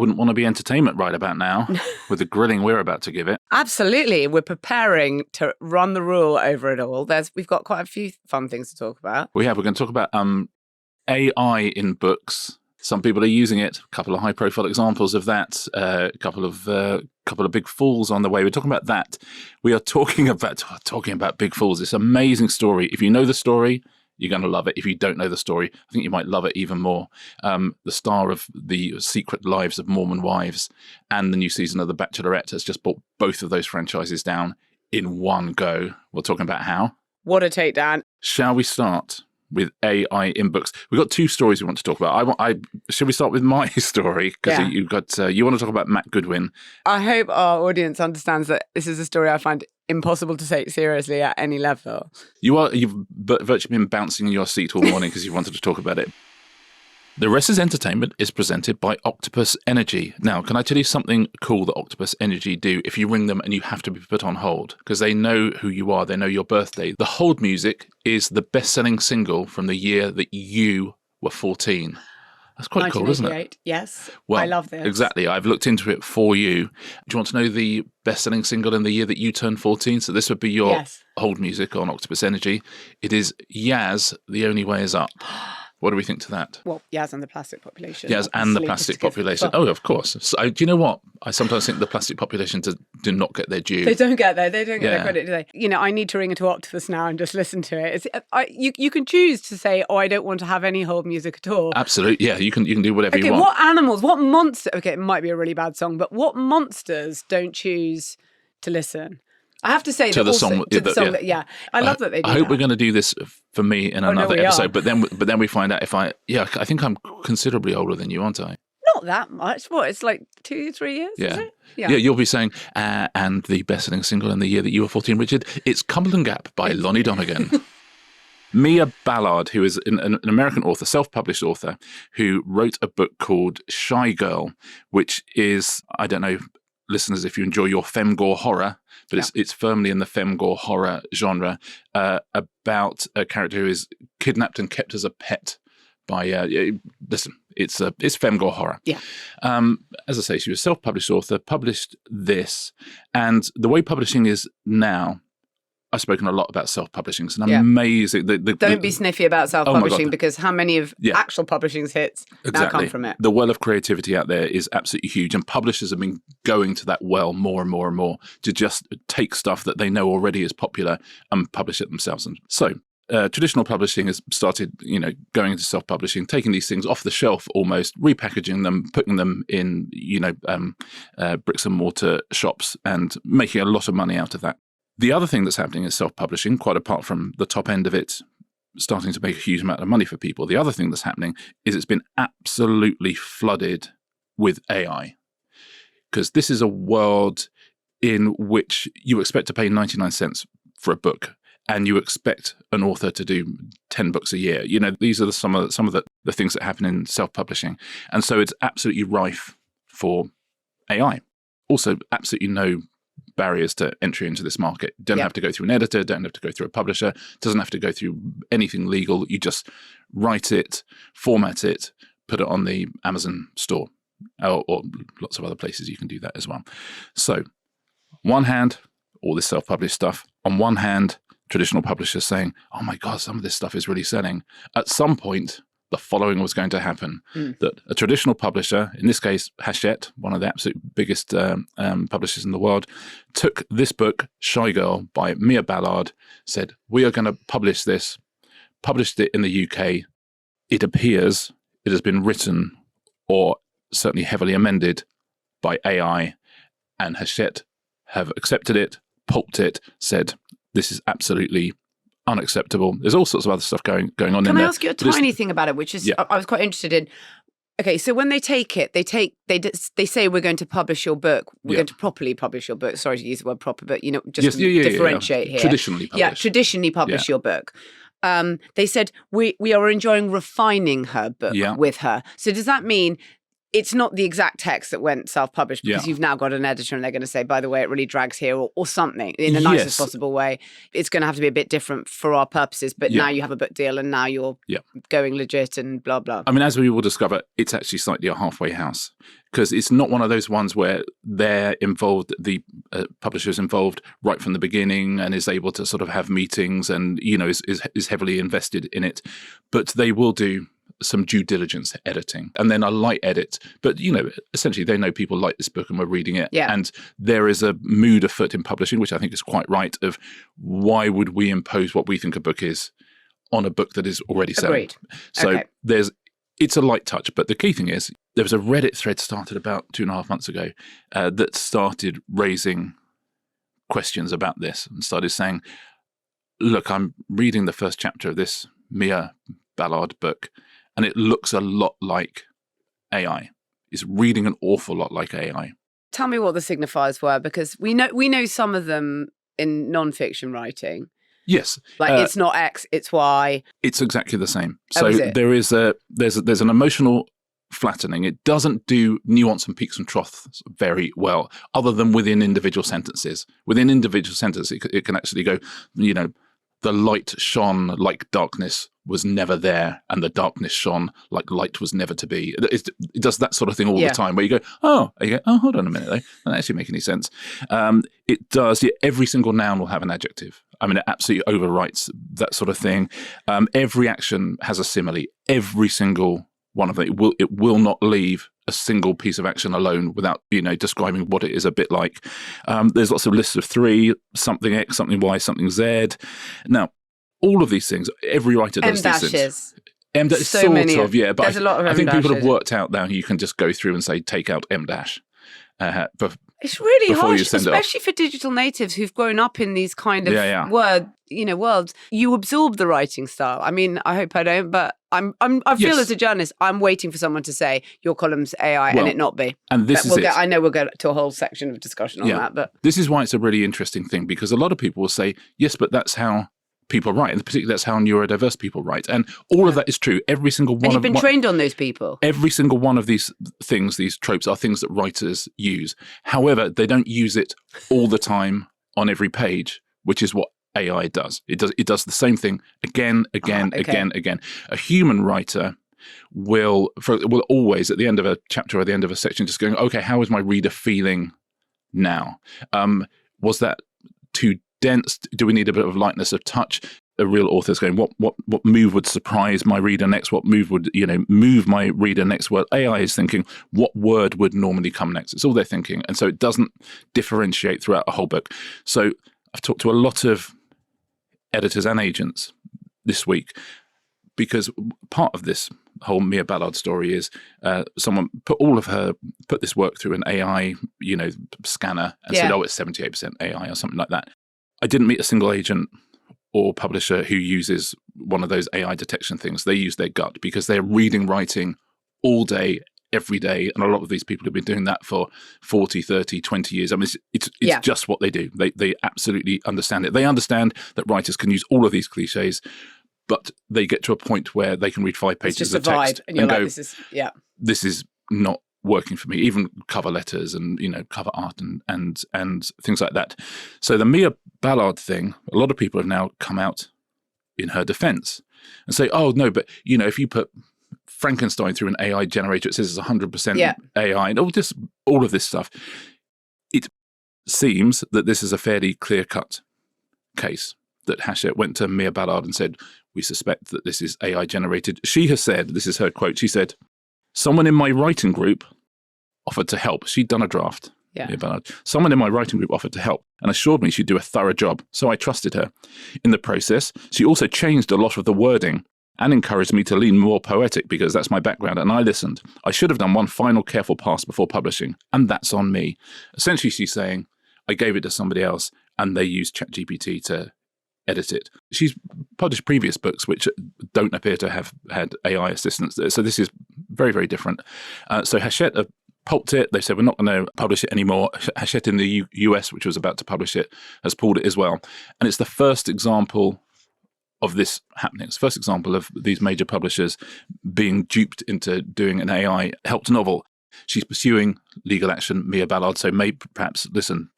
wouldn't want to be entertainment right about now with the grilling we're about to give it. Absolutely. We're preparing to run the rule over it all. We've got quite a few fun things to talk about. We're going to talk about AI in books. Some people are using it. A couple of high-profile examples of that. A couple of big falls on the way. We're talking about that. We are talking about big falls. This amazing story. If you know the story, you're going to love it. If you don't know the story, I think you might love it even more. The star of The Secret Lives of Mormon Wives and the new season of The Bachelorette has just brought both of those franchises down in one go. We're talking about how. What a takedown. Shall we start with AI in books? We've got two stories we want to talk about. Should we start with my story? Because you want to talk about Matt Goodwin. I hope our audience understands that this is a story I find impossible to take seriously at any level. You've virtually been bouncing in your seat all morning because you wanted to talk about it. The Rest is Entertainment is presented by Octopus Energy. Now, can I tell you something cool that Octopus Energy do if you ring them and you have to be put on hold? Because they know who you are. They know your birthday. The hold music is the best-selling single from the year that you were 14. That's quite cool, isn't it? Yes. Well, I love this. Exactly. I've looked into it for you. Do you want to know the best-selling single in the year that you turned 14? So this would be your hold music on Octopus Energy. It is Yaz, The Only Way Is Up. What do we think to that? Well, Yaz and the plastic population. Yaz and the plastic population. Oh, of course. So, do you know what? I sometimes think the plastic population do not get their due. They don't get their credit, do they? You know, I need to ring into Octopus now and just listen to it. You can choose to say, I don't want to have any hold music at all. Absolutely. Yeah, you can do whatever you want. What animals, what monster? Okay, it might be a really bad song, but what monsters don't choose to listen? I have to say to the song. I love that they do. I hope we're going to do this for me in another episode. But then we find out if I think I'm considerably older than you, aren't I? Not that much. What? It's like 2-3 years. Yeah. Is it? Yeah. You'll be saying and the best-selling single in the year that you were 14, Richard. It's Cumberland Gap by Lonnie Donegan. Mia Ballard, who is an American author, self-published author, who wrote a book called Shy Girl, which is, I don't know, listeners, if you enjoy your femgore horror, but it's firmly in the femgore horror genre, about a character who is kidnapped and kept as a pet by, listen, it's femgore horror. Yeah. As I say, she was a self-published author, published this, and the way publishing is now, I've spoken a lot about self-publishing. It's an amazing... Don't be sniffy about self-publishing because how many of actual publishing's hits now come from it? The well of creativity out there is absolutely huge, and publishers have been going to that well more and more and more to just take stuff that they know already is popular and publish it themselves. And so traditional publishing has started, going into self-publishing, taking these things off the shelf almost, repackaging them, putting them in, bricks and mortar shops and making a lot of money out of that. The other thing that's happening is self-publishing, quite apart from the top end of it starting to make a huge amount of money for people. The other thing that's happening is it's been absolutely flooded with AI. Because this is a world in which you expect to pay 99 cents for a book and you expect an author to do 10 books a year. These are some of the things that happen in self-publishing. And so it's absolutely rife for AI. Also, absolutely no barriers to entry into this market. Don't have to go through an editor, don't have to go through a publisher, doesn't have to go through anything legal. You just write it, format it, put it on the Amazon store or lots of other places you can do that as well. So, one hand, all this self-published stuff. On one hand, traditional publishers saying, oh my God, some of this stuff is really selling. At some point, the following was going to happen, that a traditional publisher, in this case, Hachette, one of the absolute biggest publishers in the world, took this book, Shy Girl by Mia Ballard, said, we are going to publish this, published it in the UK. It appears it has been written or certainly heavily amended by AI, and Hachette have accepted it, pulped it, said, this is absolutely unacceptable. There's all sorts of other stuff going on in there. Can I ask you a tiny thing about it, which is I was quite interested in? Okay, so when they take it, they say we're going to publish your book. We're going to properly publish your book. Sorry to use the word proper, but just to differentiate here. Traditionally publish. Yeah, traditionally publish your book. They said we are enjoying refining her book with her. So does that mean it's not the exact text that went self-published because you've now got an editor and they're going to say, by the way, it really drags here or something in the nicest possible way. It's going to have to be a bit different for our purposes, but now you have a book deal and now you're going legit and blah, blah. I mean, as we will discover, it's actually slightly a halfway house because it's not one of those ones where they're involved, the publisher's involved right from the beginning and is able to sort of have meetings and, is heavily invested in it. But they will do some due diligence editing and then a light edit. But, essentially they know people like this book and we're reading it. Yeah. And there is a mood afoot in publishing, which I think is quite right, of why would we impose what we think a book is on a book that is already selling? Agreed. So Okay. it's a light touch. But the key thing is, there was a Reddit thread started about 2.5 months ago that started raising questions about this and started saying, look, I'm reading the first chapter of this Mia Ballard book, and it looks a lot like AI. It's reading an awful lot like AI. Tell me what the signifiers were, because we know some of them in non-fiction writing. Yes. It's not X, it's Y. It's exactly the same. Oh, so is it? there's an emotional flattening. It doesn't do nuance and peaks and troughs very well, other than within individual sentences. Within individual sentences, it can actually go, the light shone like darkness was never there, and the darkness shone like light was never to be. It does that sort of thing all the time, where you go, oh, hold on a minute, though. That doesn't actually make any sense. It does. Every single noun will have an adjective. I mean, it absolutely overwrites that sort of thing. Every action has a simile. Every single one of them. It will not leave a single piece of action alone without, describing what it is a bit like. There's lots of lists of 3, something X, something Y, something Z. Now, all of these things, every writer does these things. M-dash, So sort many of, yeah. But there's a lot of I think people have M-dashes. worked out now you can just go through and say, take out M-dash. It's really before you harsh, send it off. especially for digital natives who've grown up in these kind of worlds. You absorb the writing style. I mean, I hope I don't, but I feel as a journalist, I'm waiting for someone to say your column's AI and it not be. And this is it. I know we'll get to a whole section of discussion on that, but this is why it's a really interesting thing, because a lot of people will say, yes, but that's how people write, and particularly that's how neurodiverse people write, and all of that is true. Every single one. And you've been trained on those people. Every single one of these things, these tropes, are things that writers use. However, they don't use it all the time on every page, which is what AI does. It does the same thing again. A human writer will always, at the end of a chapter or at the end of a section, just going, okay, how is my reader feeling now? Was that too dense? Do we need a bit of lightness of touch? A real author's going, what move would surprise my reader next? What move would move my reader next? Well, AI is thinking, what word would normally come next? It's all they're thinking, and so it doesn't differentiate throughout a whole book. So I've talked to a lot of editors and agents this week, because part of this whole Mia Ballard story is someone put this work through an AI scanner and said, oh, it's 78% AI or something like that. I didn't meet a single agent or publisher who uses one of those AI detection things. They use their gut, because they're reading writing all day, every day. And a lot of these people have been doing that for 40, 30, 20 years. I mean, it's just what they do. They absolutely understand it. They understand that writers can use all of these cliches, but they get to a point where they can read 5 pages of text and you're go, this is not working for me. Even cover letters and cover art and things like that. So the Mia Ballard thing, a lot of people have now come out in her defense and say, oh no, but if you put Frankenstein through an AI generator, it says it's 100% AI, and all of this stuff. It seems that this is a fairly clear-cut case, that Hachette went to Mia Ballard and said, we suspect that this is AI generated. She has said, this is her quote, she said, someone in my writing group offered to help. She'd done a draft. Mia Ballard. Someone in my writing group offered to help and assured me she'd do a thorough job, so I trusted her. In the process, she also changed a lot of the wording and encouraged me to lean more poetic, because that's my background, and I listened. I should have done one final careful pass before publishing, and that's on me. Essentially, she's saying, I gave it to somebody else, and they used ChatGPT to edit it. She's published previous books which don't appear to have had AI assistance, so this is very, very different. So Hachette have pulped it. They said, we're not going to publish it anymore. Hachette in the US, which was about to publish it, has pulled it as well. And it's the first example of this happening. It's the first example of these major publishers being duped into doing an AI helped novel. She's pursuing legal action, Mia Ballard, so perhaps there's an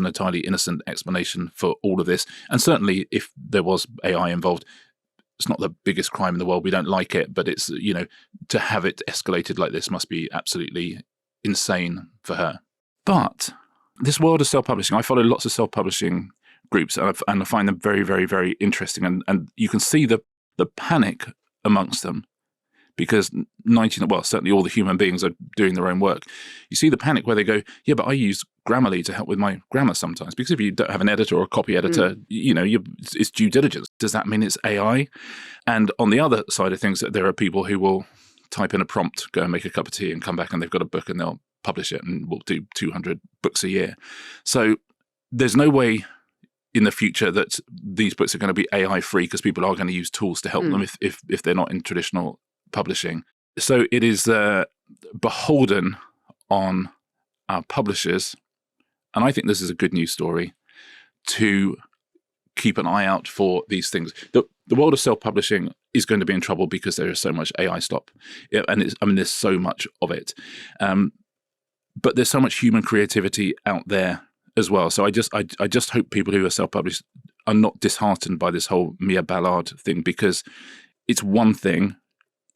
entirely innocent explanation for all of this. And certainly if there was AI involved, it's not the biggest crime in the world. We don't like it, but it's, to have it escalated like this must be absolutely insane for her. But this world of self-publishing, I follow lots of self-publishing groups, and I find them very, very, very interesting. And you can see the panic amongst them, because certainly all the human beings are doing their own work. You see the panic where they go, yeah, but I use Grammarly to help with my grammar sometimes, because if you don't have an editor or a copy editor, it's due diligence. Does that mean it's AI? And on the other side of things, there are people who will type in a prompt, go and make a cup of tea and come back and they've got a book and they'll publish it and will do 200 books a year. So there's no way in the future that these books are going to be AI free, because people are going to use tools to help them if they're not in traditional publishing. So it is beholden on our publishers, and I think this is a good news story, to keep an eye out for these things. The world of self-publishing is going to be in trouble because there is so much AI slop, and there's so much of it. But there's so much human creativity out there as well. So I just hope people who are self-published are not disheartened by this whole Mia Ballard thing, because it's one thing.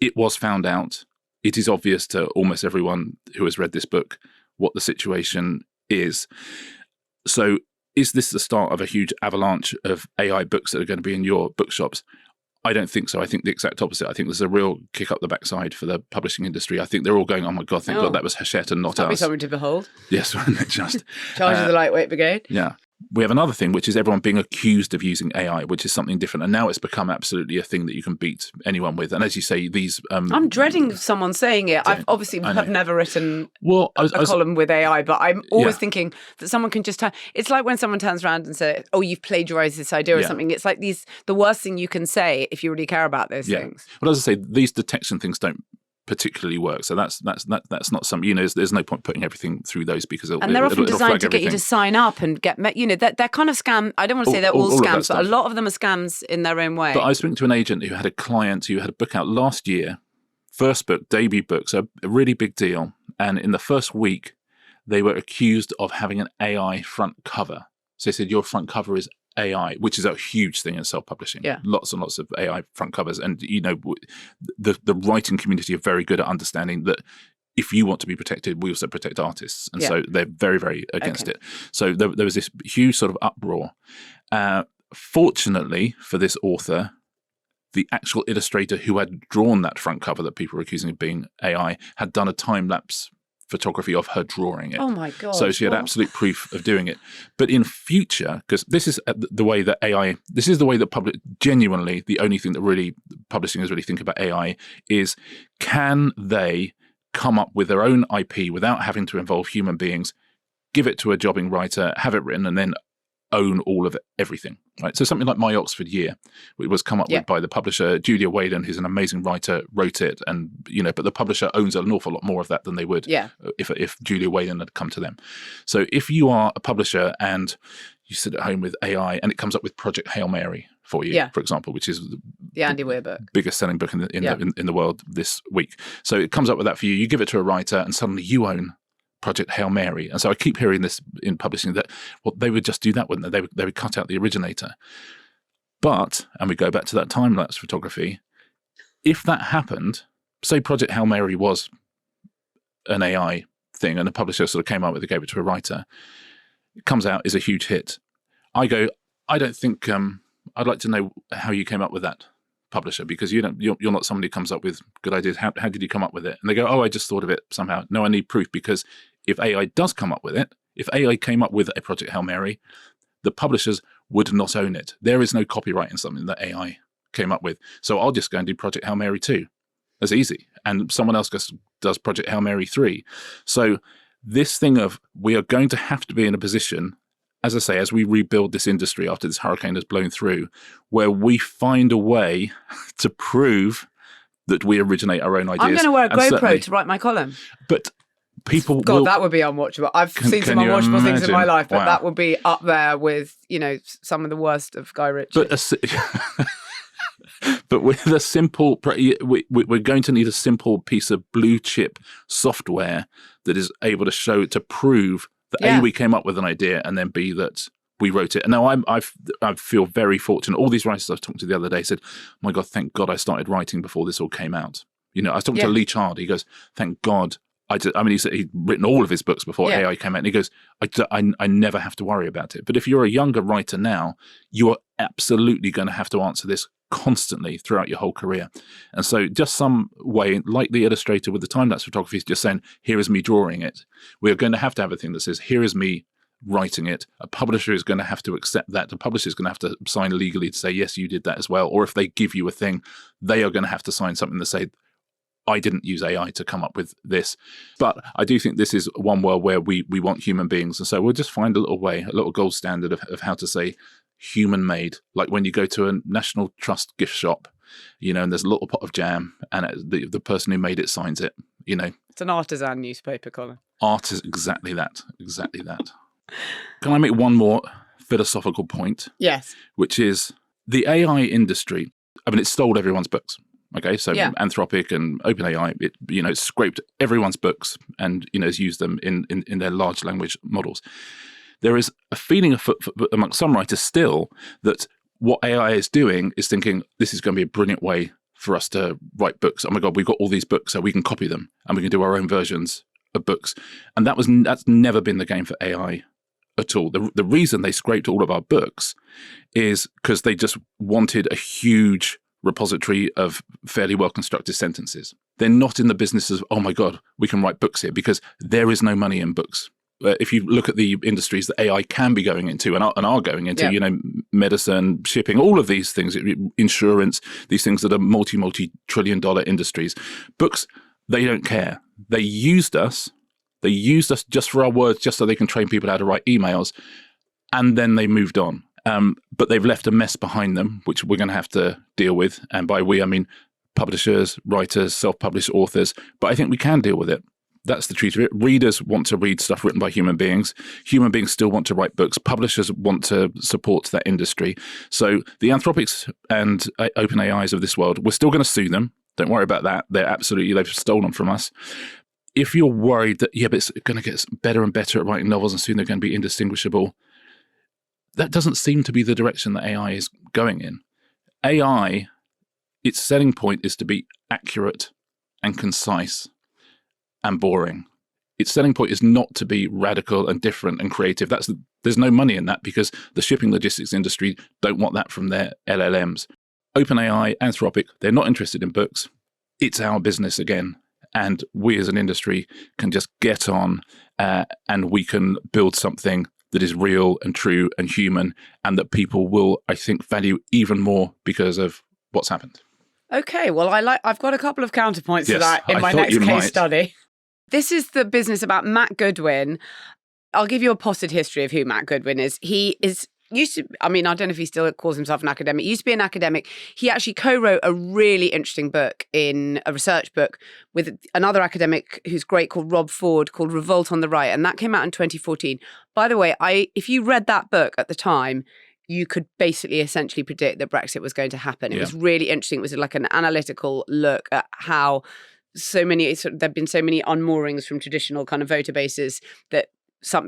It was found out. It is obvious to almost everyone who has read this book what the situation is. So is this the start of a huge avalanche of AI books that are going to be in your bookshops? I don't think so. I think the exact opposite. I think there's a real kick up the backside for the publishing industry. I think they're all going, oh my God, thank God that was Hachette and not us. That'd be something to behold. Yes, just. Charge of the lightweight brigade. Yeah. We have another thing, which is everyone being accused of using AI, which is something different. And now it's become absolutely a thing that you can beat anyone with. And as you say, these... I'm dreading someone saying it. I've obviously never written a column with AI, but I'm always thinking that someone can just... It's like when someone turns around and says, oh, you've plagiarized this idea or something. It's like the worst thing you can say if you really care about those things. Well, as I say, these detection things don't particularly work, so that's not something, there's no point putting everything through those, because they're often designed to get you to sign up and get they're kind of scam. I don't want to say they're all scams, but a lot of them are scams in their own way. But I was speaking to an agent who had a client who had a book out last year, first book, debut book, so a really big deal, and in the first week they were accused of having an AI front cover. So they said, your front cover is AI, which is a huge thing in self-publishing. Yeah. Lots and lots of AI front covers. And, the writing community are very good at understanding that if you want to be protected, we also protect artists. And so they're very, very against it. So there was this huge sort of uproar. Fortunately for this author, the actual illustrator who had drawn that front cover that people were accusing of being AI had done a time-lapse photography of her drawing it. Oh my God. So she had absolute proof of doing it. But in future, because this is the way that AI, this is the way that genuinely the only thing that really publishing is really think about AI is, can they come up with their own IP without having to involve human beings, give it to a jobbing writer, have it written, and then own all of everything, right? So something like My Oxford Year, it was come up with by the publisher. Julia Whalen, who's an amazing writer, wrote it, and but the publisher owns an awful lot more of that than they would if Julia Whalen had come to them. So if you are a publisher and you sit at home with AI and it comes up with Project Hail Mary for you, for example, which is the Andy Weir book, biggest selling book in the world this week. So it comes up with that for you. You give it to a writer, and suddenly you own Project Hail Mary. And so I keep hearing this in publishing that, well, they would just do that, wouldn't they? They would cut out the originator. But, and we go back to that time-lapse photography, if that happened, say Project Hail Mary was an AI thing and a publisher sort of came out with it, gave it to a writer, it comes out, is a huge hit. I go, I don't think, I'd like to know how you came up with that, publisher, because you're not somebody who comes up with good ideas. How did you come up with it? And they go, oh, I just thought of it somehow. No, I need proof, because if AI does come up with it, if AI came up with a Project Hail Mary, the publishers would not own it. There is no copyright in something that AI came up with. So I'll just go and do Project Hail Mary 2. That's easy. And someone else does Project Hail Mary 3. So this thing of, we are going to have to be in a position, as I say, as we rebuild this industry after this hurricane has blown through, where we find a way to prove that we originate our own ideas. I'm going to wear a GoPro to write my column. But people that would be unwatchable. I've seen some unwatchable things in my life, but that would be up there with, some of the worst of Guy Ritchie. But with a simple, we're going to need a simple piece of blue chip software that is able to prove that A, we came up with an idea, and then B, that we wrote it. And now I feel very fortunate. All these writers I was talking to the other day said, oh my God, thank God I started writing before this all came out. You know, I was talking to Lee Child. He goes, thank God. He said he'd written all of his books before AI came out. And he goes, I never have to worry about it. But if you're a younger writer now, you are absolutely going to have to answer this constantly throughout your whole career. And so just some way, like the illustrator with the time-lapse photography is just saying, here is me drawing it. We're going to have a thing that says, here is me writing it. A publisher is going to have to accept that. The publisher is going to have to sign legally to say, yes, you did that as well. Or if they give you a thing, they are going to have to sign something to say, I didn't use AI to come up with this. But I do think this is one world where we want human beings. And so we'll just find a little way, a little gold standard of how to say human made. Like when you go to a National Trust gift shop, you know, and there's a little pot of jam and the person who made it signs it, you know. It's an artisan newspaper, Colin. Art is exactly that. Exactly that. Can I make one more philosophical point? Yes. Which is the AI industry. I mean, it stole everyone's books. Okay, so Anthropic and OpenAI, it scraped everyone's books and has used them in their large language models. There is a feeling amongst some writers still that what AI is doing is thinking this is going to be a brilliant way for us to write books. Oh my God, we've got all these books, so we can copy them and we can do our own versions of books. And that's never been the game for AI at all. The reason they scraped all of our books is because they just wanted a huge repository of fairly well-constructed sentences. They're not in the business of, oh my God, we can write books here, because there is no money in books. If you look at the industries that AI can be going into and are going into, medicine, shipping, all of these things, insurance, these things that are multi-trillion-dollar industries. Books, they don't care. They used us just for our words, just so they can train people how to write emails. And then they moved on. But they've left a mess behind them, which we're going to have to deal with. And by we, I mean publishers, writers, self-published authors. But I think we can deal with it. That's the truth of it. Readers want to read stuff written by human beings. Human beings still want to write books. Publishers want to support that industry. So the Anthropics and OpenAIs of this world, we're still going to sue them. Don't worry about that. They've stolen from us. If you're worried that, but it's going to get better and better at writing novels and soon they're going to be indistinguishable, that doesn't seem to be the direction that AI is going in. AI, its selling point is to be accurate and concise and boring. Its selling point is not to be radical and different and creative. There's no money in that because the shipping logistics industry don't want that from their LLMs. OpenAI, Anthropic, they're not interested in books. It's our business again. And we as an industry can just get on and we can build something that is real and true and human and that people will, I think, value even more because of what's happened. Okay, well, I've got a couple of counterpoints to that in my next case study. This is the business about Matt Goodwin. I'll give you a potted history of who Matt Goodwin is. He used to, I don't know if he still calls himself an academic. He used to be an academic. He actually co-wrote a really interesting book, a research book, with another academic who's great called Rob Ford, called Revolt on the Right. And that came out in 2014. By the way, if you read that book at the time, you could basically essentially predict that Brexit was going to happen. It was really interesting. It was like an analytical look at how there've been so many unmoorings from traditional kind of voter bases that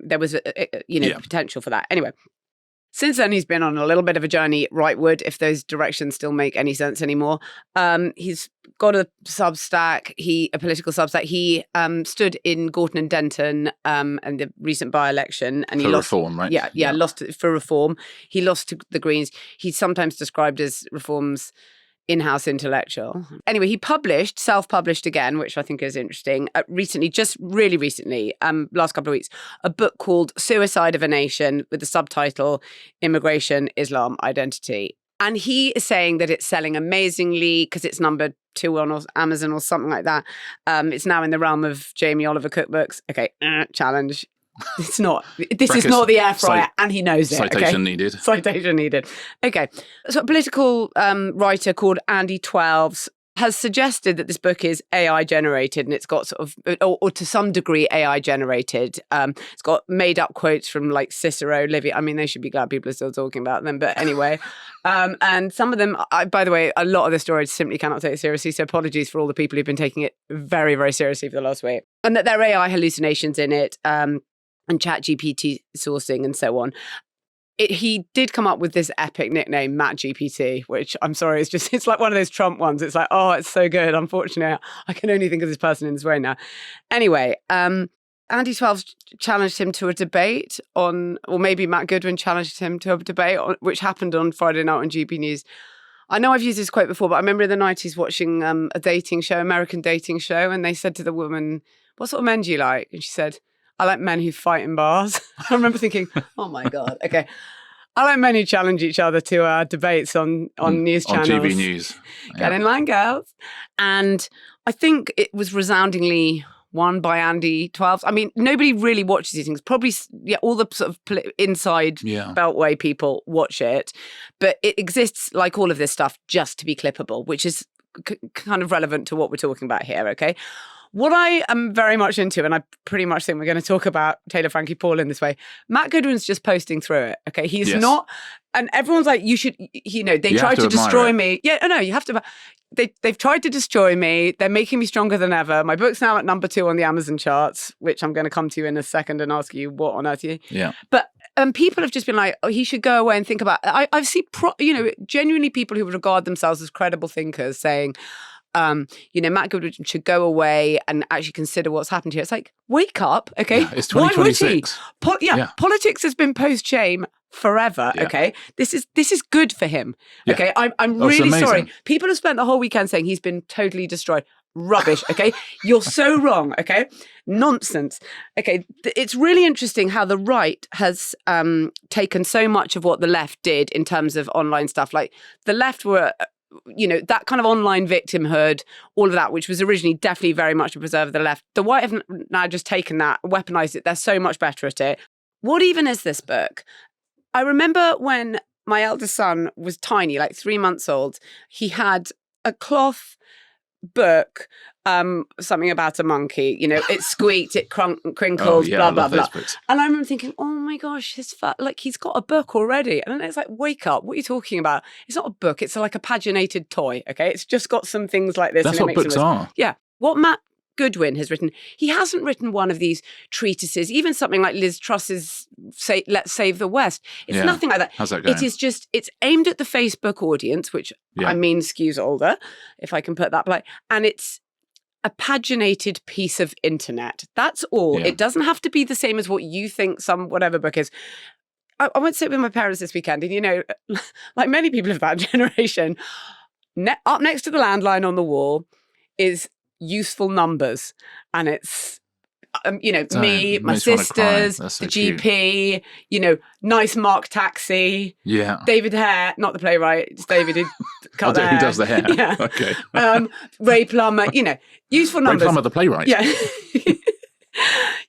there was potential for that. Anyway, since then he's been on a little bit of a journey rightward, if those directions still make any sense anymore. He's got a Substack, a political Substack. He stood in Gorton and Denton and the recent by-election, and he lost Reform, right? Yeah, lost for Reform. He lost to the Greens. He's sometimes described as Reform's in-house intellectual. Anyway, he self-published again, which I think is interesting, really recently, last couple of weeks, a book called Suicide of a Nation with the subtitle Immigration, Islam, Identity. And he is saying that it's selling amazingly because it's number 2 on Amazon or something like that. It's now in the realm of Jamie Oliver cookbooks. Okay, challenge. It's not. This is not the air fryer, and he knows it. Citation needed. Citation needed. Okay. So a political writer called Andy Twelves has suggested that this book is AI generated, and it's got sort of, or to some degree, AI generated. It's got made up quotes from like Cicero, Livy. They should be glad people are still talking about them. But anyway, and some of them, by the way, a lot of the stories simply cannot take it seriously. So apologies for all the people who've been taking it very, very seriously for the last week. And that there are AI hallucinations in it. And ChatGPT sourcing and so on. he did come up with this epic nickname, Matt GPT, which I'm sorry, it's like one of those Trump ones. It's like, oh, it's so good. Unfortunately, I can only think of this person in this way now. Anyway, Andy 12 challenged him to a debate or maybe Matt Goodwin challenged him to a debate, which happened on Friday night on GB News. I know I've used this quote before, but I remember in the 90s watching a dating show, American dating show, and they said to the woman, what sort of men do you like? And she said, I like men who fight in bars. I remember thinking, oh my God, okay. I like men who challenge each other to debates on news channels. On GB News. Get in line, girls. And I think it was resoundingly won by Andy 12. I mean, nobody really watches these things. Probably, all the sort of inside Beltway people watch it. But it exists, like all of this stuff, just to be clippable, which is kind of relevant to what we're talking about here, okay? What I am very much into, and I pretty much think we're going to talk about Taylor Frankie Paul in this way, Matt Goodwin's just posting through it, okay? He's not, and everyone's like, you should, they tried to destroy me. Yeah, no, you have to, they've tried to destroy me. They're making me stronger than ever. My book's now at number 2 on the Amazon charts, which I'm going to come to in a second and ask you what on earth you. Yeah. But people have just been like, oh, he should go away and think about, I've seen, genuinely people who regard themselves as credible thinkers saying, Matt Goodwin should go away and actually consider what's happened here. It's like, wake up, okay? Yeah, it's 2026. Why would he? Politics has been post-shame forever, okay? This is good for him, okay? I'm really sorry. People have spent the whole weekend saying he's been totally destroyed. Rubbish, okay? You're so wrong, okay? Nonsense. Okay, it's really interesting how the right has taken so much of what the left did in terms of online stuff. Like, the left were... that kind of online victimhood, all of that, which was originally definitely very much a preserve of the left. The white have now just taken that, weaponized it. They're so much better at it. What even is this book? I remember when my eldest son was tiny, like 3 months old, he had a cloth book, something about a monkey, it squeaked, it crinkled, blah, blah, blah. And I remember thinking, oh my gosh, he's got a book already. And then it's like, wake up, what are you talking about? It's not a book, it's like a paginated toy, okay? It's just got some things like this. That's what books are. Yeah. What Matt Goodwin has written, he hasn't written one of these treatises, even something like Liz Truss's Let's Save the West. It's nothing like that. How's that going? It is just, it's aimed at the Facebook audience, which I mean skews older, if I can put that like, and it's a paginated piece of internet. That's all. It doesn't have to be the same as what you think some whatever book is. I went to sit with my parents this weekend, and like many people of that generation, up next to the landline on the wall is useful numbers, and it's me, my sisters, the GP, nice Mark Taxi, David Hare, not the playwright, it's David who cut the hair. Who does the hair? Yeah. Okay. Ray Plummer, useful numbers. Ray Plummer, the playwright. Yeah.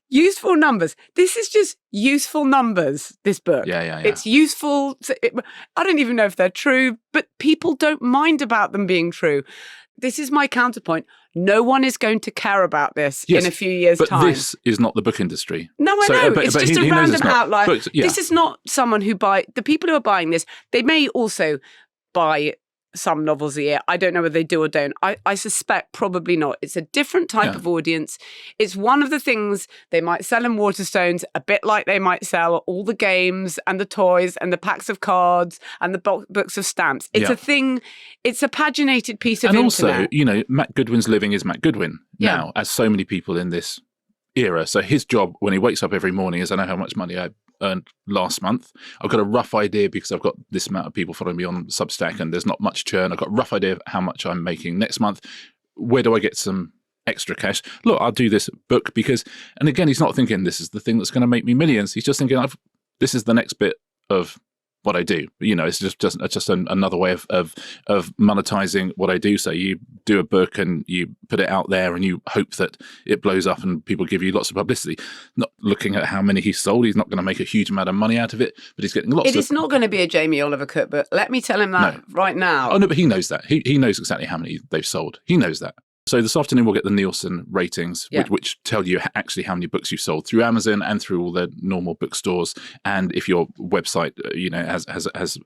Useful numbers. This is just useful numbers, this book. Yeah. It's useful. I don't even know if they're true, but people don't mind about them being true. This is my counterpoint. No one is going to care about this in a few years' time. But this is not the book industry. No, I know. It's just a random outlier. This is not someone who the people who are buying this, they may also buy some novels a year. I don't know whether they do or don't. I suspect probably not. It's a different type of audience. It's one of the things they might sell in Waterstones, a bit like they might sell all the games and the toys and the packs of cards and the books of stamps. It's a thing. It's a paginated piece of internet. And also, Matt Goodwin's living is Matt Goodwin now, as so many people in this era. So his job when he wakes up every morning is, I know how much money I earned last month. I've got a rough idea because I've got this amount of people following me on Substack and there's not much churn. I've got a rough idea of how much I'm making next month. Where do I get some extra cash? Look, I'll do this book because, and again, he's not thinking this is the thing that's going to make me millions. He's just thinking, this is the next bit of what I do. It's just another way of monetizing what I do. So you do a book and you put it out there and you hope that it blows up and people give you lots of publicity. Not looking at how many he's sold. He's not going to make a huge amount of money out of it, but he's getting lots. It is not going to be a Jamie Oliver cookbook. Let me tell him that right now. Oh no, but he knows that. He knows exactly how many they've sold. He knows that. So this afternoon we'll get the Nielsen ratings, which tell you actually how many books you've sold through Amazon and through all the normal bookstores. And if your website, has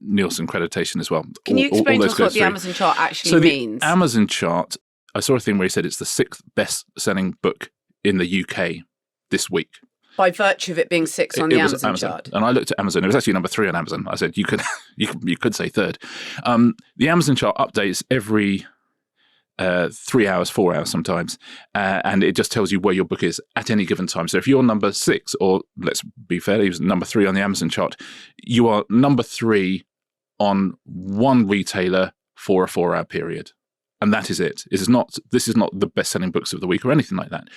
Nielsen accreditation as well. Can you explain to us what the Amazon chart actually means? The Amazon chart, I saw a thing where he said it's the 6th best-selling book in the UK this week. By virtue of it being 6 on the Amazon chart. And I looked at Amazon. It was actually number 3 on Amazon. I said, you could say third. The Amazon chart updates every 3 hours, 4 hours sometimes. And it just tells you where your book is at any given time. So if you're number 6, or let's be fair, he was number 3 on the Amazon chart, you are number 3 on one retailer for a 4-hour period. And that is it. This is not the best-selling books of the week or anything like that.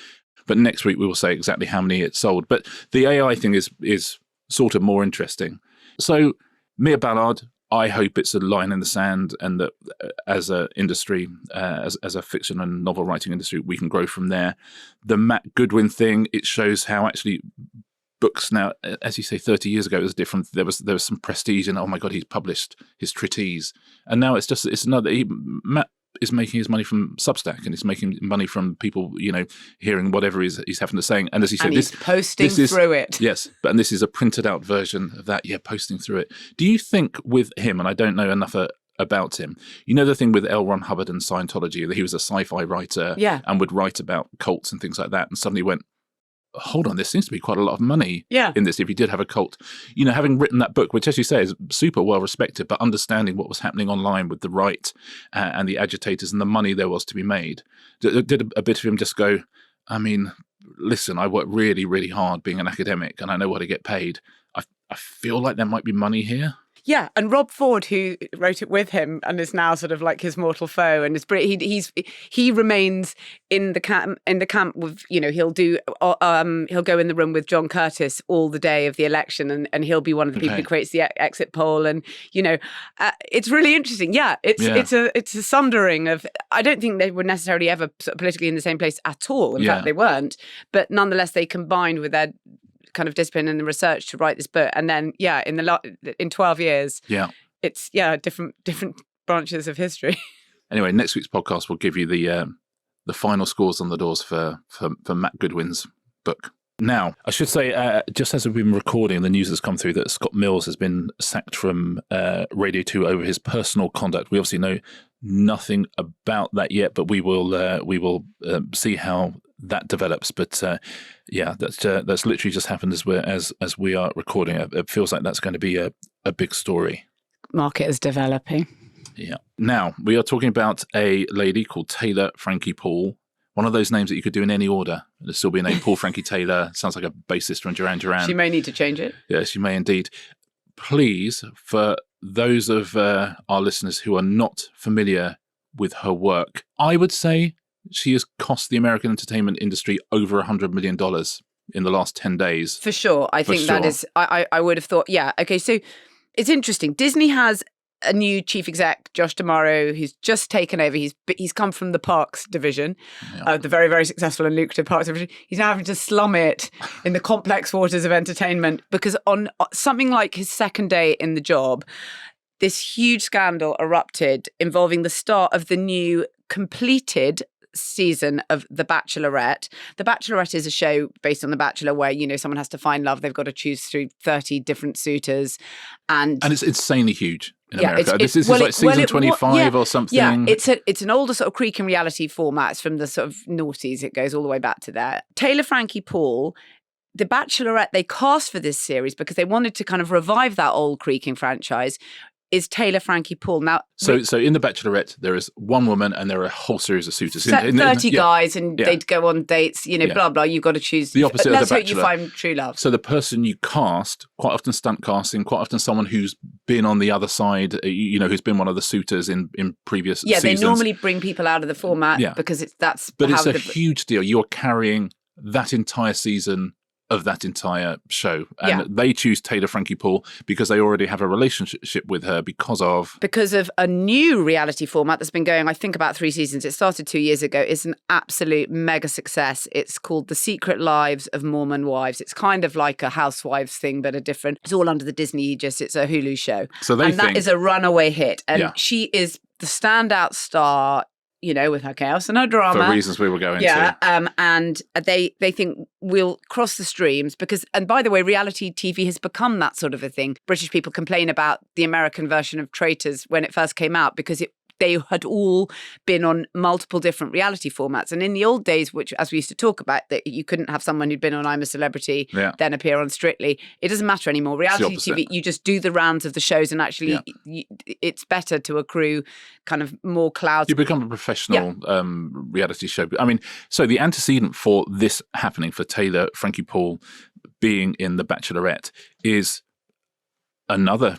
But next week we will say exactly how many it sold. But the AI thing is sort of more interesting. So Mia Ballard, I hope it's a line in the sand, and that as an industry, as a fiction and novel writing industry, we can grow from there. The Matt Goodwin thing, it shows how actually books now, as you say, 30 years ago, it was different. There was some prestige, and oh my God, he's published his treatise. And now it's another, Matt is making his money from Substack, and he's making money from people, hearing whatever he's having to say. And as he said, he's posting through it. Yes, and this is a printed out version of that. Yeah, posting through it. Do you think with him, and I don't know enough about him, the thing with L. Ron Hubbard and Scientology, that he was a sci-fi writer and would write about cults and things like that, and suddenly went, hold on, there seems to be quite a lot of money in this if you did have a cult. Having written that book, which, as you say, is super well respected, but understanding what was happening online with the right and the agitators and the money there was to be made, did a bit of him just go, I mean, listen, I work really, really hard being an academic and I know what to get paid. I feel like there might be money here. Yeah, and Rob Ford, who wrote it with him and is now sort of like his mortal foe, and he remains in the camp with, he'll go in the room with John Curtis all the day of the election, and he'll be one of the people who creates the exit poll, and it's really interesting. Yeah, it's a sundering of. I don't think they were necessarily ever sort of politically in the same place at all. In fact, they weren't, but nonetheless, they combined with their kind of discipline and the research to write this book, and then in 12 years, it's different branches of history. Anyway, next week's podcast will give you the final scores on the doors for Matt Goodwin's book. Now, I should say, just as we've been recording, the news has come through that Scott Mills has been sacked from Radio 2 over his personal conduct. We obviously know nothing about that yet, but we will see how that develops. But that's literally just happened as we are recording. It feels like that's going to be a big story. Market is developing. Yeah. Now, we are talking about a lady called Taylor Frankie Paul. One of those names that you could do in any order. There'd still be a name, Paul Frankie Taylor. Sounds like a bassist from Duran Duran. She may need to change it. Yes, she may indeed. Please, for those of our listeners who are not familiar with her work, I would say she has cost the American entertainment industry over $100 million in the last 10 days. For sure. I think that is, I would have thought, yeah. Okay, so it's interesting. Disney has a new chief exec, Josh D'Amaro, who's just taken over. He's come from the Parks division, the very, very successful and lucrative Parks division. He's now having to slum it in the complex waters of entertainment because on something like his second day in the job, this huge scandal erupted involving the start of the new completed season of The Bachelorette. The Bachelorette is a show based on The Bachelor where, someone has to find love. They've got to choose through 30 different suitors. And it's insanely huge in America. This is like season 25 or something. Yeah, it's an older sort of creaking reality format. It's from the sort of noughties. It goes all the way back to there. Taylor Frankie Paul, The Bachelorette, they cast for this series because they wanted to kind of revive that old creaking franchise, is Taylor Frankie Paul. Now, so in The Bachelorette, there is one woman and there are a whole series of suitors. 30 guys and they'd go on dates, blah, blah. You've got to choose. The opposite of The Bachelor. Let's hope you find true love. So the person you cast, quite often stunt casting, quite often someone who's been on the other side, who's been one of the suitors in previous seasons. Yeah, they normally bring people out of the format because that's But it's a huge deal. You're carrying that entire season of that entire show. And they choose Taylor Frankie Paul because they already have a relationship with her because of a new reality format that's been going, I think, about 3 seasons. It started 2 years ago. It's an absolute mega success. It's called The Secret Lives of Mormon Wives. It's kind of like a Housewives thing, but it's all under the Disney aegis. It's a Hulu show. That is a runaway hit. And she is the standout star, with her chaos and her drama. For reasons we will go into. Yeah, and they think we'll cross the streams because, and by the way, reality TV has become that sort of a thing. British people complain about the American version of Traitors when it first came out because they had all been on multiple different reality formats. And in the old days, which, as we used to talk about, that you couldn't have someone who'd been on I'm a Celebrity, then appear on Strictly. It doesn't matter anymore. Reality TV, you just do the rounds of the shows, and actually it's better to accrue kind of more clout. You become a professional reality show. I mean, so the antecedent for this happening, for Taylor Frankie Paul being in The Bachelorette, is another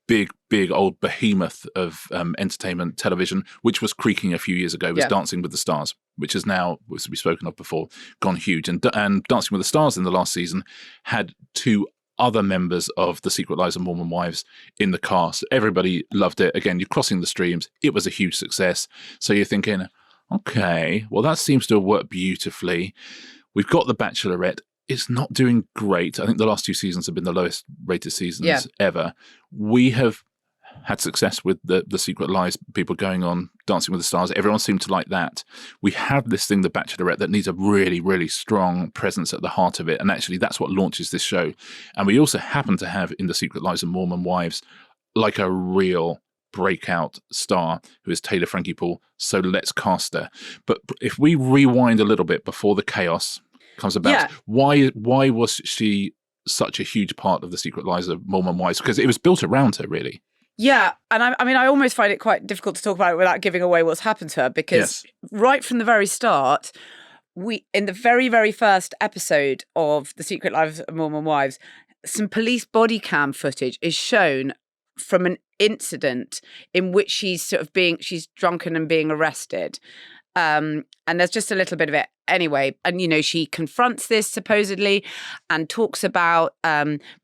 big old behemoth of entertainment television, which was creaking a few years ago, was Dancing with the Stars, which is now, as we've spoken of before, gone huge. And Dancing with the Stars in the last season had 2 other members of The Secret Lives of Mormon Wives in the cast. Everybody loved it. Again, you're crossing the streams. It was a huge success. So you're thinking, okay, well, that seems to have worked beautifully. We've got The Bachelorette. It's not doing great. I think the last 2 seasons have been the lowest rated seasons ever. We have had success with the Secret Lives, people going on Dancing with the Stars. Everyone seemed to like that. We have this thing, The Bachelorette, that needs a really, really strong presence at the heart of it. And actually, that's what launches this show. And we also happen to have in The Secret Lives of Mormon Wives, like a real breakout star who is Taylor Frankie Paul. So let's cast her. But if we rewind a little bit before the chaos comes about, why was she such a huge part of The Secret Lives of Mormon Wives? Because it was built around her, really. Yeah, and I mean, I almost find it quite difficult to talk about it without giving away what's happened to her, because right from the very start, in the very, very first episode of The Secret Lives of Mormon Wives, some police body cam footage is shown from an incident in which she's she's drunken and being arrested. And there's just a little bit of it anyway. And, she confronts this supposedly and talks about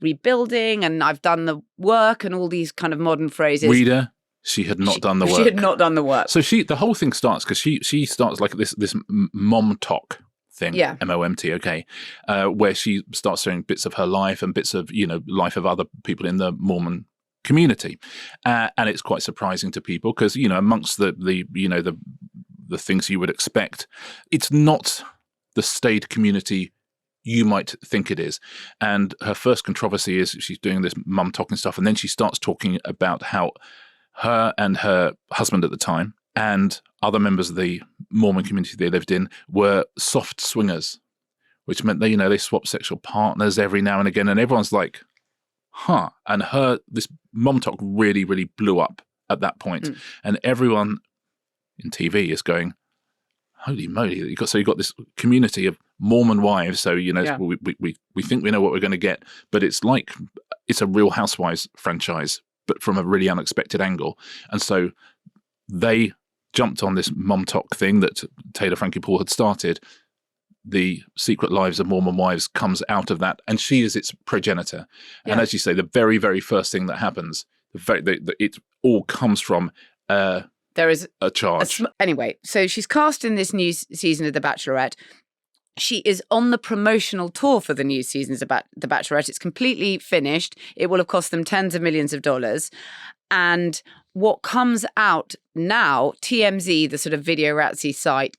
rebuilding, and I've done the work, and all these kind of modern phrases. Reader, she had not done the work. She had not done the work. So the whole thing starts because she starts like this mom talk thing, MOMT, okay, where she starts showing bits of her life and bits of, life of other people in the Mormon community. And it's quite surprising to people because, amongst the things you would expect, it's not the staid community you might think it is. And her first controversy is she's doing this mum talking stuff, and then she starts talking about how her and her husband at the time and other members of the Mormon community they lived in were soft swingers, which meant they swapped sexual partners every now and again, and everyone's like, huh. And this mum talk really, really blew up at that point. And everyone in TV is going, holy moly! You've got this community of Mormon wives. So we think we know what we're going to get, but it's like it's a Real Housewives franchise, but from a really unexpected angle. And so they jumped on this mom talk thing that Taylor Frankie Paul had started. The Secret Lives of Mormon Wives comes out of that, and she is its progenitor. Yeah. And as you say, the very, very first thing that happens, it all comes from there is a charge. Anyway, so she's cast in this new season of The Bachelorette. She is on the promotional tour for the new seasons of The Bachelorette. It's completely finished. It will have cost them tens of millions of dollars. And what comes out now, TMZ, the sort of video reality site,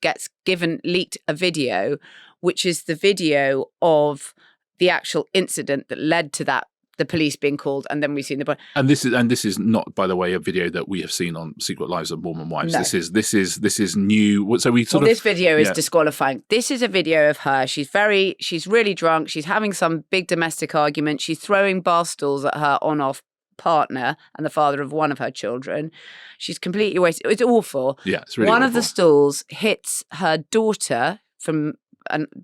leaked a video, which is the video of the actual incident that led to the police being called, and then we've seen the. And this is not, by the way, a video that we have seen on Secret Lives of Mormon Wives. No. This is new. So this video is disqualifying. This is a video of her. She's really drunk. She's having some big domestic argument. She's throwing bar stools at her on-off partner and the father of one of her children. She's completely wasted. It's awful. Yeah, it's really One awful. of the stools hits her daughter from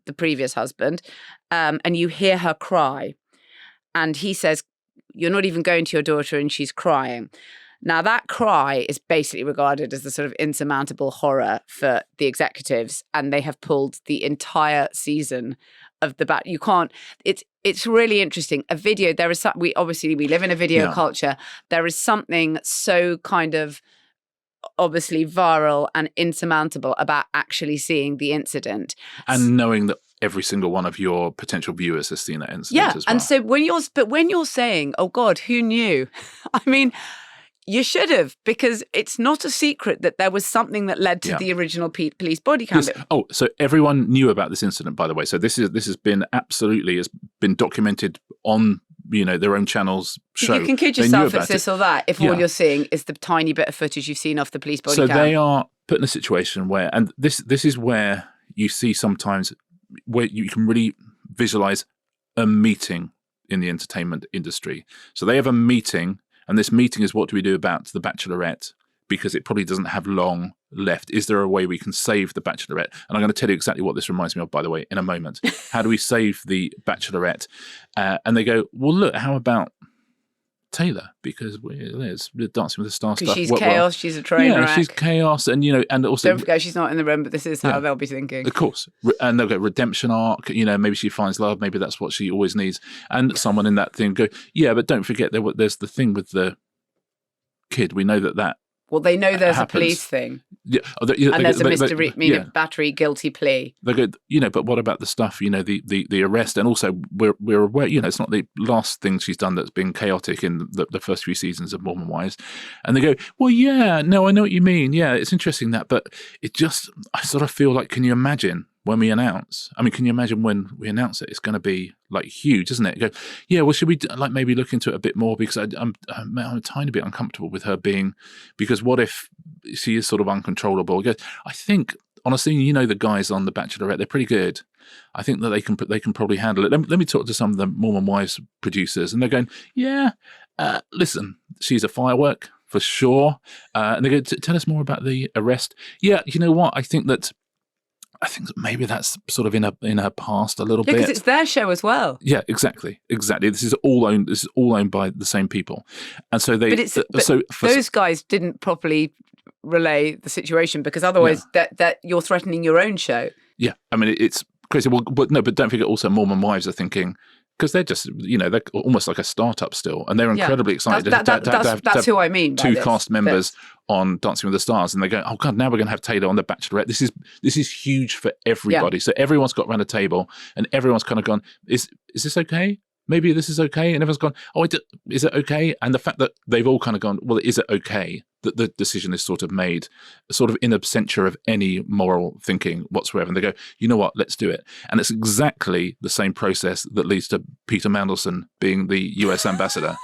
the previous husband, and you hear her cry. And he says, "You're not even going to your daughter," and she's crying. Now, that cry is basically regarded as the sort of insurmountable horror for the executives, and they have pulled the entire season of the You can't. It's really interesting. A video. There is we live in a video culture. There is something so kind of obviously viral and insurmountable about actually seeing the incident and knowing that every single one of your potential viewers has seen that incident as well. And so when you're saying, "Oh God, who knew?" I mean, you should have, because it's not a secret that there was something that led to the original police body cam. So everyone knew about this incident, by the way. So this has been documented on their own channels show. You can kid yourself it's this or that if all you're seeing is the tiny bit of footage you've seen off the police body cam. So they are put in a situation where, and this is where you see sometimes where you can really visualize a meeting in the entertainment industry. So they have a meeting, and this meeting is, what do we do about the Bachelorette? Because it probably doesn't have long left. Is there a way we can save the Bachelorette? And I'm going to tell you exactly what this reminds me of, by the way, in a moment. How do we save the Bachelorette? And they go, well, look, how about Taylor? Because there's Dancing with the Stars stuff. She's chaos. She's a train wreck. She's chaos. And, and also... Don't forget, she's not in the room, but this is how they'll be thinking. Of course. And they'll go, redemption arc. Maybe she finds love. Maybe that's what she always needs. And someone in that thing go, but don't forget, there's the thing with the kid. We know that well, they know there's a police thing. Yeah. And there's a battery guilty plea. They go, but what about the stuff, the arrest? And also we're aware, it's not the last thing she's done that's been chaotic in the first few seasons of Mormon Wives. And they go, well, I know what you mean. Yeah, it's interesting that, but I sort of feel like, can you imagine when we announce? I mean, can you imagine when we announce it? It's going to be like huge, isn't it? You go, well, should we maybe look into it a bit more? Because I'm a tiny bit uncomfortable with her because what if she is sort of uncontrollable? I think, honestly, the guys on The Bachelorette, they're pretty good. I think that they can probably handle it. Let me talk to some of the Mormon Wives producers, and they're going, listen, she's a firework for sure. And they go, tell us more about the arrest. Yeah, you know what? I think that maybe that's sort of in her past a little bit. Because it's their show as well. Yeah, exactly. This is all owned by the same people, and so those guys didn't properly relay the situation, because otherwise that you're threatening your own show. Yeah, I mean it's crazy. Well, but don't forget also Mormon Wives are thinking, because they're just, they're almost like a startup still, and they're incredibly excited that's who I mean. Two cast members on Dancing with the Stars, and they go, oh God, now we're going to have Taylor on The Bachelorette. This is huge for everybody. So everyone's got around a table, and everyone's kind of gone, is this okay? Maybe this is okay, and everyone's gone, oh, is it okay? And the fact that they've all kind of gone, well, is it okay? That the decision is sort of made, sort of in absentia of any moral thinking whatsoever. And they go, you know what, let's do it. And it's exactly the same process that leads to Peter Mandelson being the US ambassador.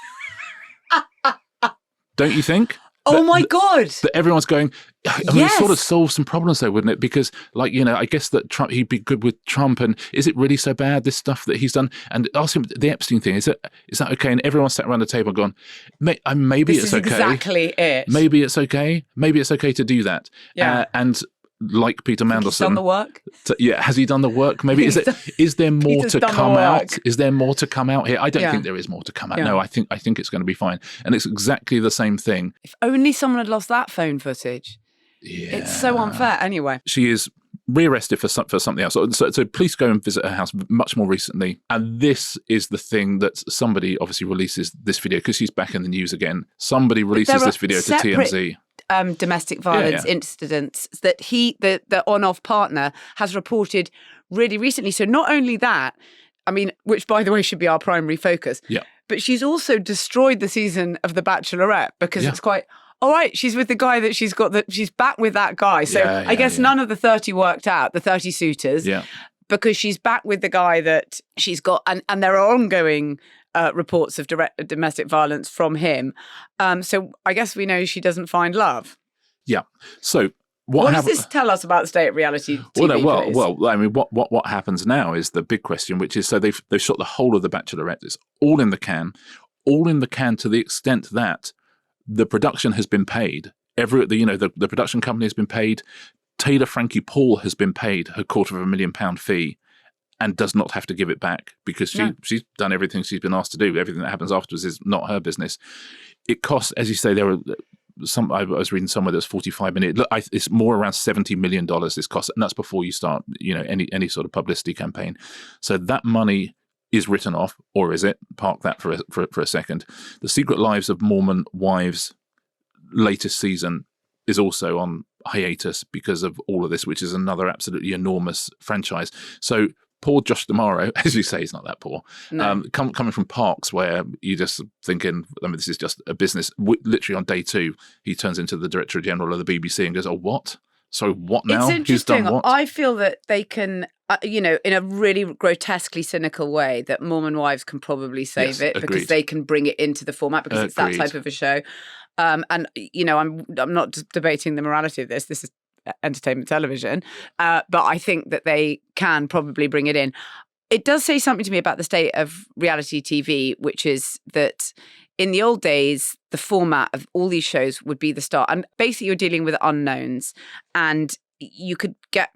Don't you think? Oh my God. That everyone's going, it sort of solves some problems though, wouldn't it? Because I guess that Trump, he'd be good with Trump, and is it really so bad, this stuff that he's done? And ask him, the Epstein thing, is that okay? And everyone sat around the table going, maybe it's okay. Exactly it. Maybe it's okay. Maybe it's okay to do that. Yeah. And like Peter Mandelson. He's done the work? Has he done the work? Maybe is there more to come out? Is there more to come out here? I don't think there is more to come out. Yeah. No, I think it's going to be fine. And it's exactly the same thing. If only someone had lost that phone footage. Yeah. It's so unfair. Anyway. She is rearrested for something else. So police go and visit her house much more recently. And this is the thing that somebody obviously releases this video, because she's back in the news again. Somebody releases this video to TMZ. Domestic violence incidents that the on-off partner has reported really recently. So not only that, I mean, which by the way should be our primary focus, but she's also destroyed the season of The Bachelorette, because it's quite, all right, she's with the guy that she's back with that guy. So I guess none of the 30 worked out, the 30 suitors, because she's back with the guy that she's got, and there are ongoing reports of domestic violence from him. So I guess we know she doesn't find love. Yeah. So what does this tell us about the state of reality TV? Well, I mean, what happens now is the big question, which is, so they've shot the whole of The Bachelorette. It's all in the can to the extent that the production has been paid. The production company has been paid. Taylor Frankie Paul has been paid her £250,000 fee, and does not have to give it back, because she's done everything she's been asked to do. Everything that happens afterwards is not her business. It costs, as you say, there are some. I was reading somewhere there's 45 million. Look, it's more around $70 million this costs, and that's before you start, any sort of publicity campaign. So that money is written off, or is it? Park that for a second. The Secret Lives of Mormon Wives latest season is also on hiatus because of all of this, which is another absolutely enormous franchise. So poor Josh D'Amaro, as you say, he's not that poor. No. Coming from Parks, where you're just thinking, I mean, this is just a business. Literally on day 2, he turns into the Director General of the BBC and goes, oh, what? So what now? It's interesting. I feel that they can in a really grotesquely cynical way, that Mormon Wives can probably save it because they can bring it into the format because it's that type of a show. And I'm not debating the morality of this. This is entertainment television, but I think that they can probably bring it in. It does say something to me about the state of reality TV, which is that in the old days, the format of all these shows would be the start. And basically, you're dealing with unknowns, and you could get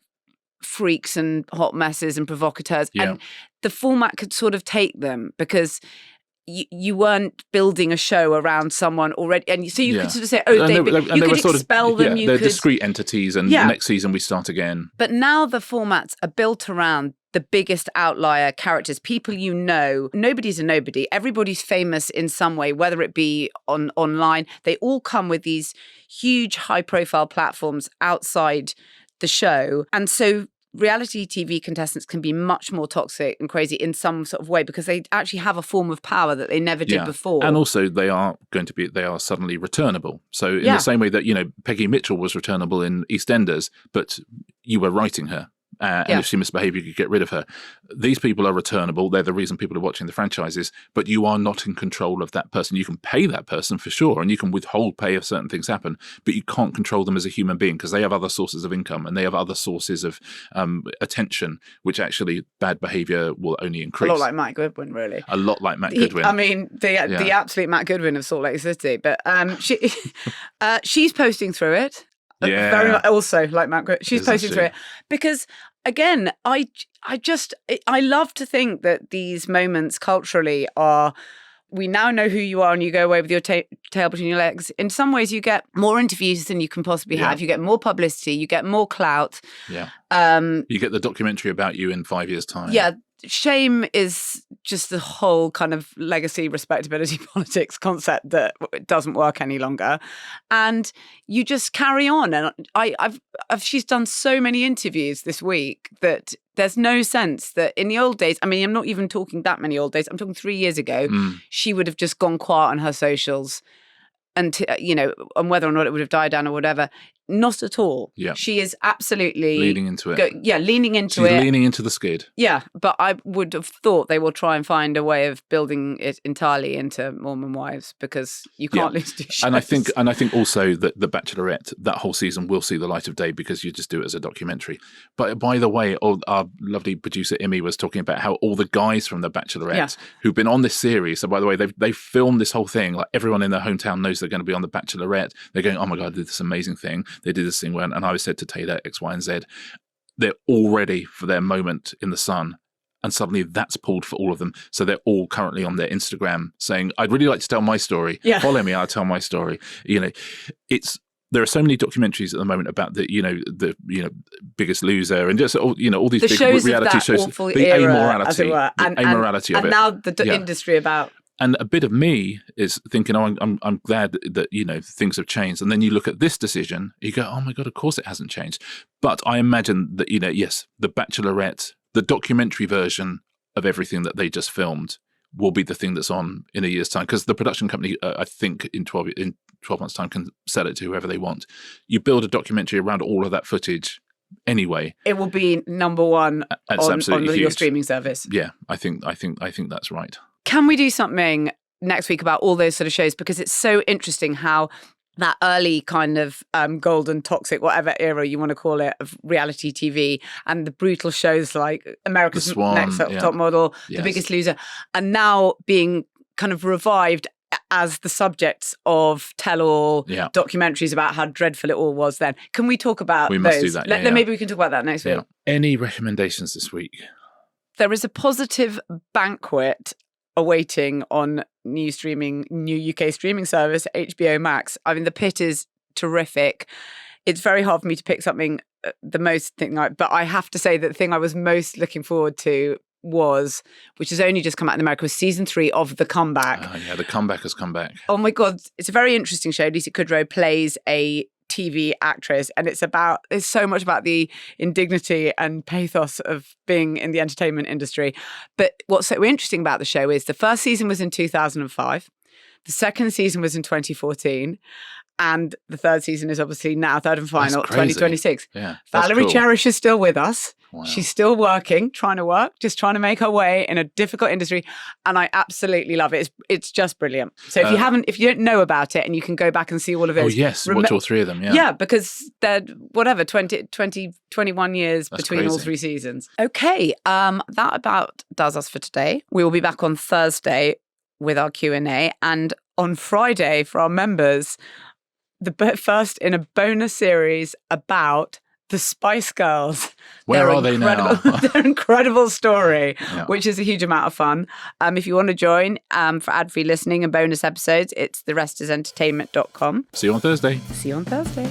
freaks and hot messes and provocateurs, and the format could sort of take them because you weren't building a show around someone already, and so you could sort of say, you could expel them. They're discrete entities, and the next season we start again. But now the formats are built around the biggest outlier characters, people nobody's a nobody. Everybody's famous in some way, whether it be online. They all come with these huge high-profile platforms outside the show, and so reality TV contestants can be much more toxic and crazy in some sort of way because they actually have a form of power that they never did before. And also they are suddenly returnable. So in the same way that, Peggy Mitchell was returnable in EastEnders, but you were writing her. And if she misbehaved, you could get rid of her. These people are returnable. They're the reason people are watching the franchises, but you are not in control of that person. You can pay that person for sure, and you can withhold pay if certain things happen, but you can't control them as a human being because they have other sources of income and they have other sources of attention, which actually bad behavior will only increase. A lot like Matt Goodwin, really. A lot like Matt Goodwin. I mean, the absolute Matt Goodwin of Salt Lake City. But she's posting through it. Yeah. Very much also like Matt Goodwin. She's posting through it because, again, I love to think that these moments culturally are, we now know who you are and you go away with your tail between your legs. In some ways, you get more interviews than you can possibly have. You get more publicity. You get more clout. Yeah. You get the documentary about you in 5 years' time. Yeah. Shame is just the whole kind of legacy respectability politics concept that doesn't work any longer, and you just carry on. And she's done so many interviews this week that there's no sense that in the old days, I mean, I'm not even talking that many old days, I'm talking 3 years ago, she would have just gone quiet on her socials and on whether or not it would have died down or whatever. Not at all. Yeah. She is absolutely leaning into it. Leaning into She's it. Leaning into the skid. Yeah, but I would have thought they will try and find a way of building it entirely into Mormon Wives because you can't lose two shows. And I think also that The Bachelorette, that whole season will see the light of day because you just do it as a documentary. But by the way, our lovely producer Imi was talking about how all the guys from The Bachelorette who've been on this series, so by the way, they've filmed this whole thing, like everyone in their hometown knows they're going to be on The Bachelorette. They're going, oh my God, I did this amazing thing. They did this thing when, and I said to Taylor X, Y, and Z, they're all ready for their moment in the sun. And suddenly that's pulled for all of them. So they're all currently on their Instagram saying, I'd really like to tell my story. Yeah. Follow me, I'll tell my story. There are so many documentaries at the moment about the Biggest Loser and just all these big shows reality shows. The era, amorality, as it were. Amorality of it. And now the industry about. And a bit of me is thinking, I'm glad that, things have changed. And then you look at this decision, you go, oh my God, of course it hasn't changed. But I imagine that, yes, The Bachelorette, the documentary version of everything that they just filmed will be the thing that's on in a year's time. Because the production company, I think in 12 months' time can sell it to whoever they want. You build a documentary around all of that footage anyway. It will be number one on your streaming service. Yeah, I think that's right. Can we do something next week about all those sort of shows? Because it's so interesting how that early kind of golden, toxic, whatever era you want to call it, of reality TV and the brutal shows like America's Next Top Model, The Biggest Loser, are now being kind of revived as the subjects of tell-all documentaries about how dreadful it all was then. Can we talk about those? We must do that. Maybe we can talk about that next week. Any recommendations this week? There is a positive banquet awaiting on new UK streaming service, HBO Max. I mean, The Pit is terrific. It's very hard for me to pick something, but I have to say that the thing I was most looking forward to which has only just come out in America, was season 3 of The Comeback. The Comeback has come back. Oh my God, it's a very interesting show. Lisa Kudrow plays a TV actress, and it's so much about the indignity and pathos of being in the entertainment industry. But what's so interesting about the show is the first season was in 2005, the second season was in 2014, and the third season is obviously now, third and final, 2026. Yeah, Valerie Cherish is still with us. Wow. She's still working, trying to make her way in a difficult industry. And I absolutely love it. It's just brilliant. So if you don't know about it, and you can go back and see all of those. Oh, yes. Watch all 3 of them. Yeah. Yeah, because they're 21 years That's between crazy. All 3 seasons. Okay. That about does us for today. We will be back on Thursday with our Q&A, and on Friday for our members, the first in a bonus series about the Spice Girls. Where are they now? Their incredible story, which is a huge amount of fun. If you want to join for ad-free listening and bonus episodes, it's therestisentertainment.com. See you on Thursday. See you on Thursday.